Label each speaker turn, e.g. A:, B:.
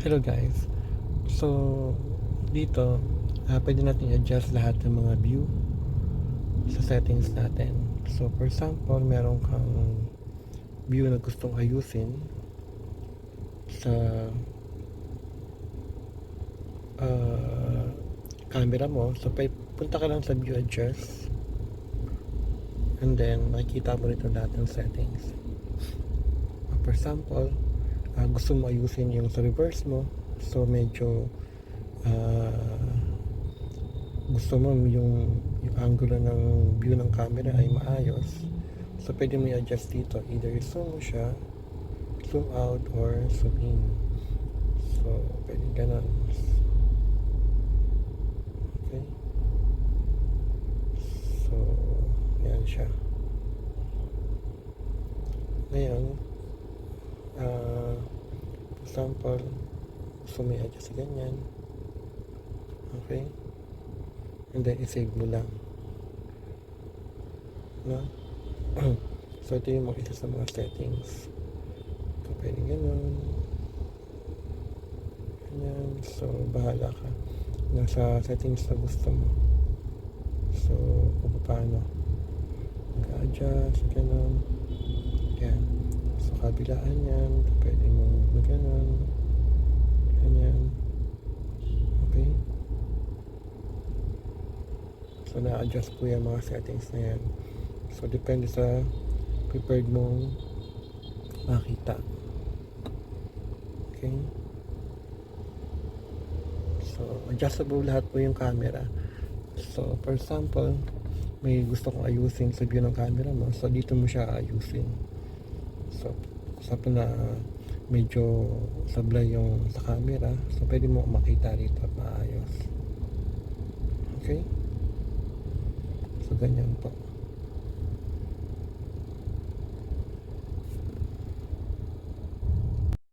A: Hello guys. So dito pwede natin i-adjust lahat ng mga view sa settings natin. So for example, meron kang view na gustong ayusin sa camera mo. So punta ka lang sa view adjust, and then makikita mo rito lahat ng settings. For example, gusto mo ayusin yung sa reverse mo, so medyo gusto mo yung angulo ng view ng camera ay maayos, so pwede mo i-adjust dito, either zoom mo siya, zoom out, or zoom in. So pwede ganon. Okay, so yan siya. Ngayon for example, gusto mo i-adjust sa ganyan. Okay, and then i-save mo lang, no? So ito yung mga isa sa mga settings. So pwede ganun, ganyan. So bahala ka, nasa settings na gusto mo. So kung paano mag-adjust, ganun. Yan. So kabilaan yan, pwede mo ganun, ganyan. Okay, so na-adjust po yung mga settings na yan. So depende sa prepared mong makita. Okay, so adjustable lahat po yung camera. So for example, may gusto kong ayusin sa view ng camera mo, so dito mo siya ayusin. So sa na medyo sablay yung sa camera, so pwede mo makita rito at maayos. Okay, so ganyan po.